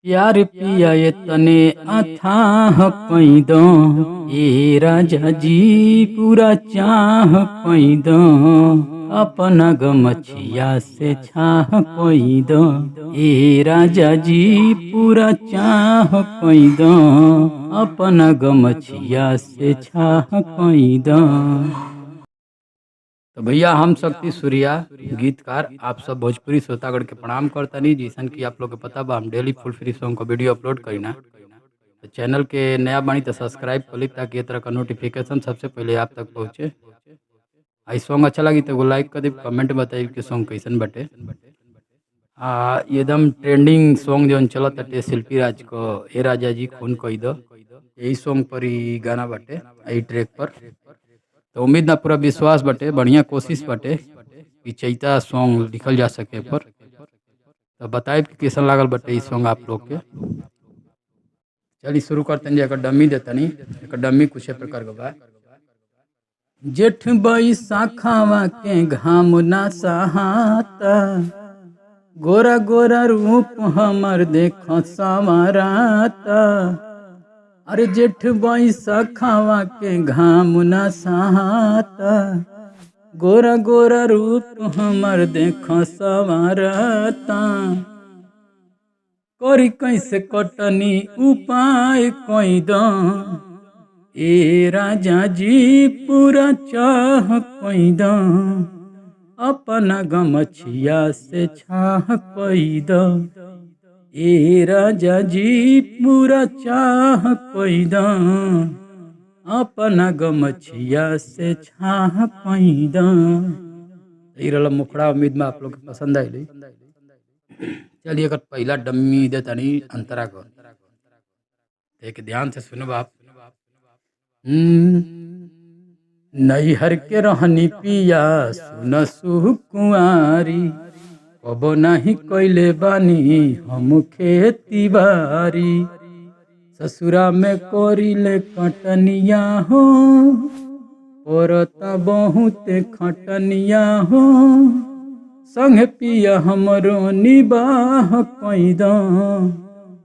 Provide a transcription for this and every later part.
प्यार पिया ये तने अथाह कई दो ए राजा जी पूरा चाह कई दो अपना गमछिया से छाह कई दो ए राजा जी पूरा चाह कई दो अपना गमछिया से छाह कई दो। तो भैया हम शक्ति सूर्या गीतकार आप सब भोजपुरी श्रोतागण के प्रणाम करतनी। जैसन कि आप लोग के पता बा हम डेली फुल फ्री सॉन्ग का वीडियो अपलोड करीना। तो चैनल के नया बानी तो सब्सक्राइब कर ली ताकि ये तरह का नोटिफिकेशन सबसे पहले आप तक पहुँचे। आई सॉन्ग अच्छा लगी तो एगो लाइक कर दी, कमेंट बताइए कि सॉन्ग कैसन बटे। एकदम ट्रेंडिंग सॉन्ग जो चलत बाटे शिल्पी राज को ए राजा जी खून कई दो, यही सॉन्ग पर ही गाना बाटे यही ट्रैक पर। तो उम्मीद ना पूरा विश्वास बटे, बढ़िया कोशिश बटे कि चैता सॉन्ग लिखल जा सके पर। तो बताए कि कैसा लागल बटे ई सॉन्ग आप लोग के। चलिए शुरू करते हैं। एक डमी देतनी, एक डमी कुछ प्रकार का बा। जेठ बैसाखावा के घाम ना सहाता, गोरा गोरा रूप हमर देख संवराता। अरे जेठ बैसाखावा के घाम ना सहाता, गोरा गोरा रूप हमर देख संवराता। करी कैसे कटनी उपाय कई दो ए राजा जी पूरा चाह कई दो अपना गमछिया से छाह कई दो ए राजा जी पूरा चाह कई दो अपना गमछिया से छाह कई दो। मुखड़ा उम्मीद में आप लोग के पसंद आई। चलिए अगर पहला डम्मी दे तनी अंतरा को एक ध्यान से सुनो आप। नैहर के रहनी पिया सुन सुकुआरी, कबो नहीं कैले बानी हम खेती बारी। ससुरा में कोरिले कटनिया हो, औरता बहुत खटनिया हो। संग पिया हमरो निबाह कई दो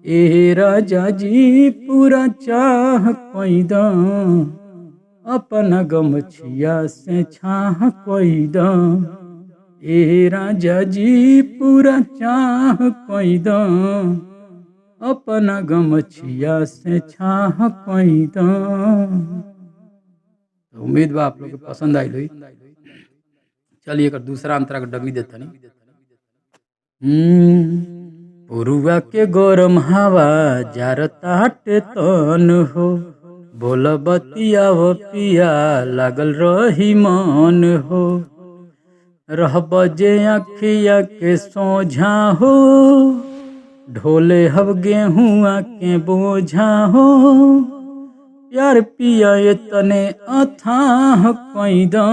ए राजा जी पूरा चाह कई दो अपना गमछिया से छाह कई दो ए राजा जी पूरा चाह कई दो अपना गमछिया से छाह कई दो। उम्मीद बा आप लोग के पसंद आई हुई। चलिए एक दूसरा अंतरा का डमी देता नहीं। पुरुआ के गरम हवा जारताटे तन हो, बोल बतिया वो पिया लागल रही मन हो। रह बजे अखिया के सोझा हो, ढोले हव गेहुआ के बोझा हो। प्यार पिया ये तने अथाह कई दो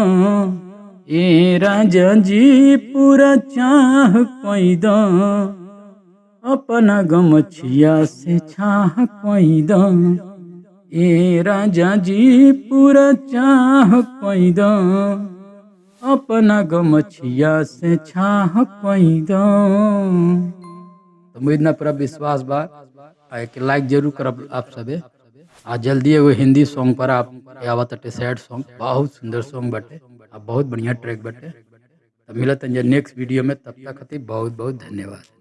ए राजा जी पूरा चाह कई दो अपना गमछिया से छाह कई दो ए राजा जी पूरा चाह कई दो अपना गमछिया से छाह कई दो। तो उम्मीद ना पूरा विश्वास बा कि लाइक जरूर करब आप सबे। आज जल्दी एगो हिंदी सॉन्ग पर आप आवत अटे सैड सॉन्ग, बहुत सुंदर सॉन्ग बटे, बहुत बढ़िया ट्रैक बटे। तो मिलत नेक्स्ट वीडियो में, तब तक खातिर बहुत बहुत धन्यवाद।